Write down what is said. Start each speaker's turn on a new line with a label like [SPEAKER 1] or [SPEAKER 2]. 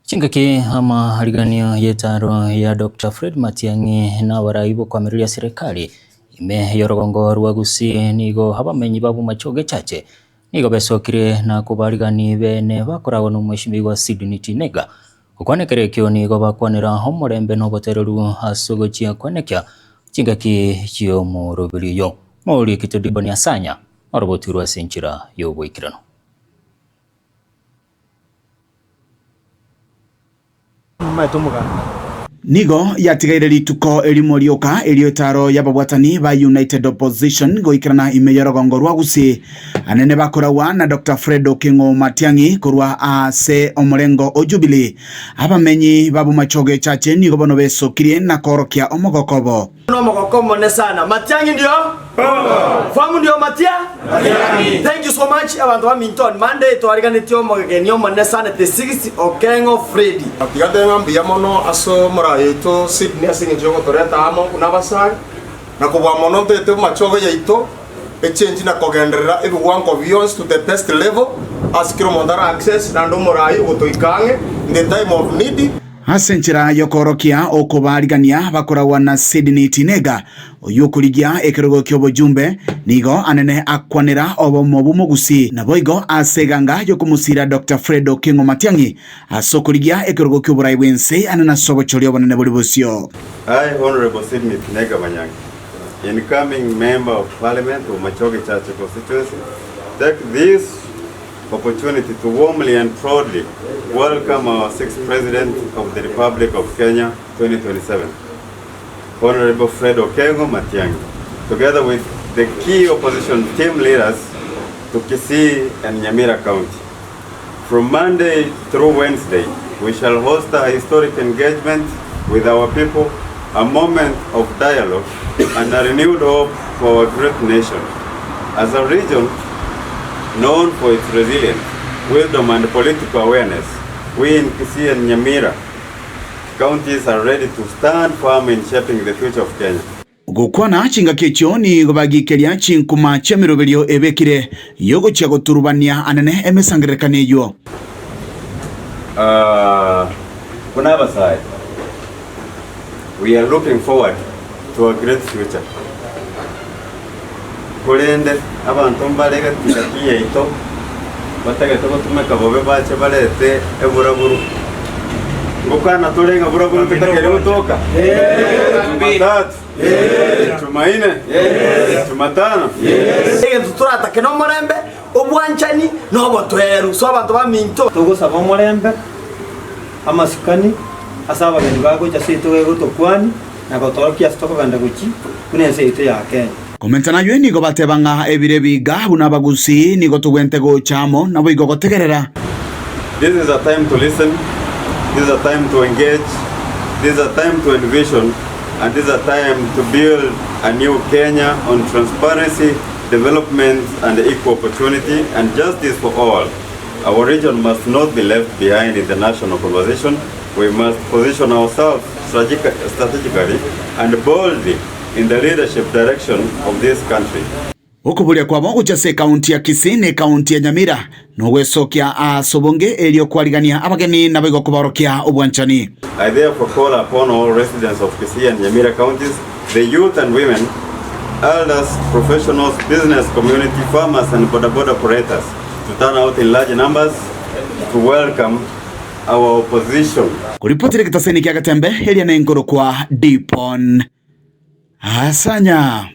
[SPEAKER 1] Chingaki ama haliganio yetaro ya Dr. Fred Matiang'i na waraibu kwamiria serikali ime yorogongo rwagusi nigo habamenyi babu machoge chache nigo besokire na kubarigani bene bakorago n'umweshimiwa Sydney Tinega ukwanekere kyo nigo bakwanira homorembe n'obotereru asugochia kwanekya chingaki chyo mu rubiriyo muri kitodiboni asanya orobotirwa senchira yobwikirano
[SPEAKER 2] nigo yatigaire rituko elimo rioka eliotaro yababwatani ba United Opposition goikirana imeyorogongo rwagusi anene bakorawa na Dr. Fred Okengo Matiang'i korwa ase omurengo ojubili abamenyi babu machoge chache nigo bono besokirie na korokia omogokobo
[SPEAKER 3] ne sana Matiang'i ndio famu ndio Matiang'i. Thank you so much abantu ba Minton Monday twariganitio mogenio mone sana the 6 Okengo Fred
[SPEAKER 4] atigate ngambi ya mono aso moraito Sydney asinge jogo toreta amo kunabasai na kubwa mono tete machoge yaito exchange na kogenderera ebuwanko beyond to the best level askiro mondara access na ndo morai utoikange in the time of need
[SPEAKER 2] asenchira yokorokia okubarigania bakorawa na Sydney Tinega oyukurigia ekerogo kyobojumbe nigo anene akwanira obomobu mugusi na boigo aseganga yokumusira Dr. Fred Okengo Matiang'i asokurigia ekerogo kyoborai bwense anana sobochorio bonene buli bosio.
[SPEAKER 5] I, Honorable Sydney Tinega Manyang, incoming Member of Parliament of Machoge Chache constituency, take this opportunity to warmly and proudly welcome our 6th President of the Republic of Kenya 2027, Honorable Fred Okengo Matiang'i, together with the key opposition team leaders to Kisii and Nyamira County. From Monday through Wednesday, we shall host a historic engagement with our people, a moment of dialogue and a renewed hope for our great nation. As a region known for its resilience, wisdom and political awareness, we in Kisii and Nyamira counties are ready to stand firm in shaping the future of Kenya.
[SPEAKER 2] Gukwana chingaki kyo ni gobagikeria chinkuma chemiroberio ebekire yogo chago turubania anene emesangerekane yo.
[SPEAKER 5] Kunabasai, we are looking forward to a great future. Kulende abantu mbalega tikakiye ito batagete batumeka bobe bache balete eburaburu ngokana tolenga buraburu kitakere utoka Jumatatu Jumaine Jumatano
[SPEAKER 3] turata keno morembe obwanchani n'obotweru so abantu ba Minto
[SPEAKER 6] tugusaba morembe amasikani asaba gani bagocha sito gotokwani na gotorokia stoko ganda guchi kunense ite ya Kenya.
[SPEAKER 2] Komentana yue nigo batebanga ebire biga buna bagusi nigo tugwente go chamo na boigo gotegerera.
[SPEAKER 5] This is a time to listen, this is a time to engage, this is a time to envision, and this is a time to build a new Kenya on transparency, development and equal opportunity and justice for all. Our region must not be left behind in the national conversation. We must position ourselves strategically and boldly in the leadership direction of this country.
[SPEAKER 2] Okubulia kwa bongo chase kaunti ya Kisii ne kaunti ya Nyamira nogwesokia asobonge elio kwaligania abageni na bigo kubarokia obwanchani.
[SPEAKER 5] I therefore call upon all residents of Kisii and Nyamira counties, the youth and women, elders, professionals, business community, farmers and boda operators to turn out in large numbers to welcome our opposition.
[SPEAKER 2] Kuripotire kitaseni kia Gatembe, Elia Nengoro kwa Dipon Asanya.